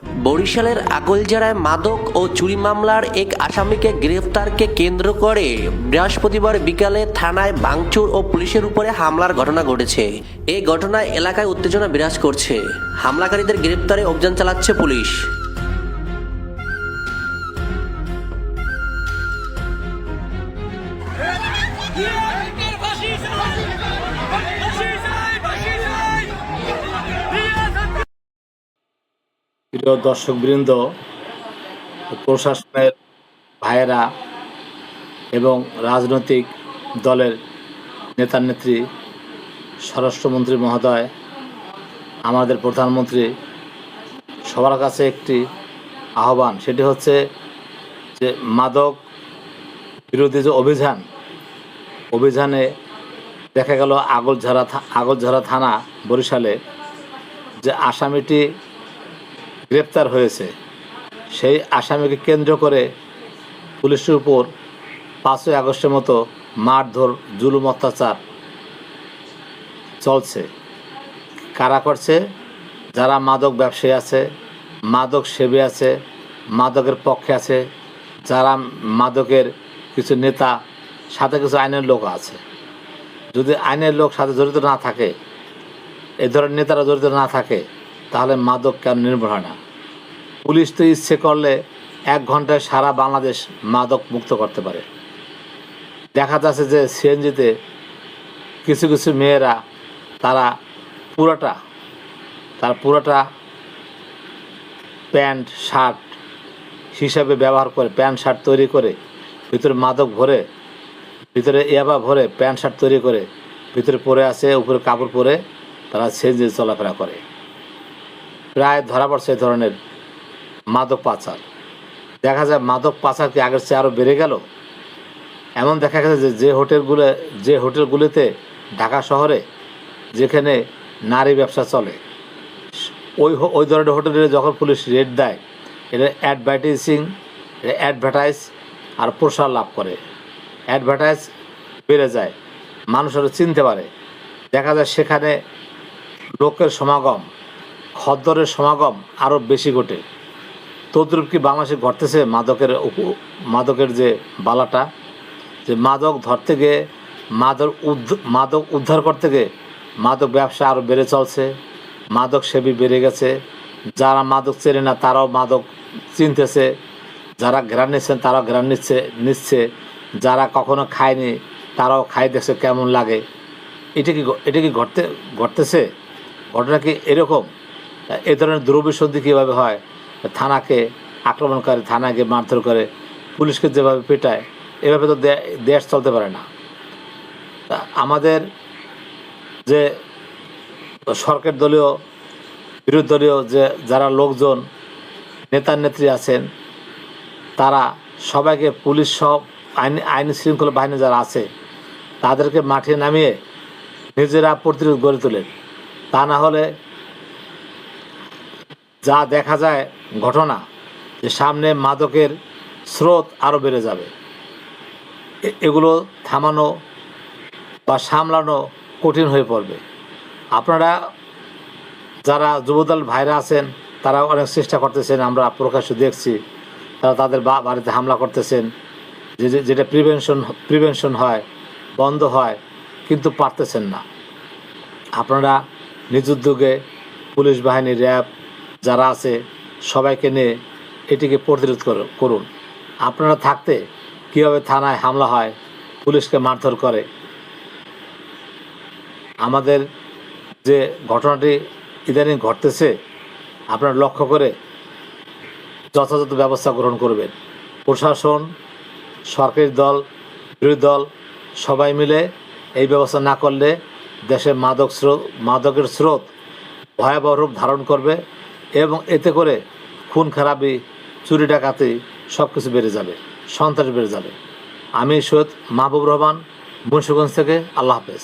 বরিশালের আগলঝাড়ায় মাদক ও চুরি মামলার এক আসামিকে গ্রেফতারকে কেন্দ্র করে বৃহস্পতিবার বিকালে থানায় ভাঙচুর ও পুলিশের উপরে হামলার ঘটনা ঘটেছে। এই ঘটনায় এলাকায় উত্তেজনা বিরাজ করছে। হামলাকারীদের গ্রেফতারে অভিযান চালাচ্ছে পুলিশ। প্রিয় দর্শকবৃন্দ, প্রশাসনের ভাইয়েরা এবং রাজনৈতিক দলের নেতানেত্রী, স্বরাষ্ট্রমন্ত্রী মহোদয়, আমাদের প্রধানমন্ত্রী, সবার কাছে একটি আহ্বান, সেটি হচ্ছে যে মাদক বিরোধী যে অভিযানে দেখা গেল আগলঝাড়া থানা বরিশালে যে আসামিটি গ্রেপ্তার হয়েছে, সেই আসামিকে কেন্দ্র করে পুলিশের উপর 5ই আগস্টের মতো মারধর, জুলুম, অত্যাচার চলছে। কারা করছে? যারা মাদক ব্যবসায়ী আছে, মাদক সেবী আছে, মাদকের পক্ষে আছে, যারা মাদকের কিছু নেতা, সাথে কিছু আইনের লোক আছে। যদি আইনের লোক সাথে জড়িত না থাকে, এই ধরনের নেতারা জড়িত না থাকে, তাহলে মাদক কেন নির্ভর হয় না? পুলিশ তো ইচ্ছে করলে 1 ঘন্টায় সারা বাংলাদেশ মাদক মুক্ত করতে পারে। দেখা যাচ্ছে যে সিএনজিতে কিছু কিছু মেয়েরা তারা পুরোটা প্যান্ট শার্ট হিসাবে ব্যবহার করে, প্যান্ট শার্ট তৈরি করে ভিতরে মাদক ভরে, ভিতরে ইয়াবা ভরে প্যান্ট শার্ট তৈরি করে ভিতরে পরে আছে, উপরে কাপড় পরে তারা সিএনজি চলাফেরা করে। প্রায় ধরা পড়ছে এই ধরনের মাদক পাচার। দেখা যায় মাদক পাচার কি আগের চেয়ে আরও বেড়ে গেল। এমন দেখা গেছে যে হোটেলগুলিতে ঢাকা শহরে যেখানে নারী ব্যবসা চলে, ওই ধরনের হোটেলে যখন পুলিশ রেড দেয়, এটা অ্যাডভার্টাইজ আর প্রসার লাভ করে, অ্যাডভার্টাইজ বেড়ে যায়, মানুষ আরও চিনতে পারে। দেখা যায় সেখানে লোকের সমাগম, খদ্দরের সমাগম আরও বেশি ঘটে। তদ্রূপ কি বাংলাদেশে ঘটতেছে মাদকের যে বালাটা, যে মাদক ধরতে গিয়ে, মাদক উদ্ধার করতে গিয়ে মাদক ব্যবসা আরও বেড়ে চলছে, মাদক সেবী বেড়ে গেছে। যারা মাদক চেনে না তারাও মাদক চিনতেছে, যারা ঘ্রাণ নিচ্ছেন তারাও ঘ্রাণ নিচ্ছে, যারা কখনো খায়নি তারাও খাই দেখছে কেমন লাগে। এটা কি ঘটতেছে? ঘটনা কি এরকম? এ ধরনের দুরভিসন্ধি কীভাবে হয়? থানাকে আক্রমণ করে, থানাকে মারধর করে, পুলিশকে যেভাবে পেটায়, এভাবে তো দেশ চলতে পারে না। আমাদের যে সরকার দলীয়, বিরোধী দলীয় যে যারা লোকজন, নেতা নেত্রী আছেন, তারা সবাইকে, পুলিশ সব আইন শৃঙ্খলা বাহিনী যারা আছে, তাদেরকে মাঠে নামিয়ে নিজেরা প্রতিরোধ গড়ে তোলেন। তা না হলে যা দেখা যায় ঘটনা, যে সামনে মাদকের স্রোত আরও বেড়ে যাবে। এগুলো থামানো বা সামলানো কঠিন হয়ে পড়বে। আপনারা যারা যুবদল ভাইরা আছেন, তারা অনেক চেষ্টা করতেছেন, আমরা প্রকাশ্য দেখছি, তারা তাদের বাড়িতে হামলা করতেছেন, যেটা প্রিভেনশন হয়, বন্ধ হয়, কিন্তু পারতেছেন না। আপনারা নিজ উদ্যোগে পুলিশ বাহিনী, র্যাব যারা আছে, সবাইকে নিয়ে এটিকে প্রতিরোধ করুন। আপনারা থাকতে কীভাবে থানায় হামলা হয়, পুলিশকে মারধর করে। আমাদের যে ঘটনাটি ইদানিং ঘটতেছে, আপনারা লক্ষ্য করে যথাযথ ব্যবস্থা গ্রহণ করবেন। প্রশাসন, সরকারি দল, বিরোধী দল সবাই মিলে এই ব্যবস্থা না করলে দেশে মাদকের স্রোত ভয়াবহ রূপ ধারণ করবে, এবং এতে করে খুন খারাপি, চুরি ডাকাতি সব কিছু বেড়ে যাবে, সন্ত্রাস বেড়ে যাবে। আমি সৈয়দ মাহবুব রহমান, মুন্সিগঞ্জ থেকে। আল্লাহ হাফেজ।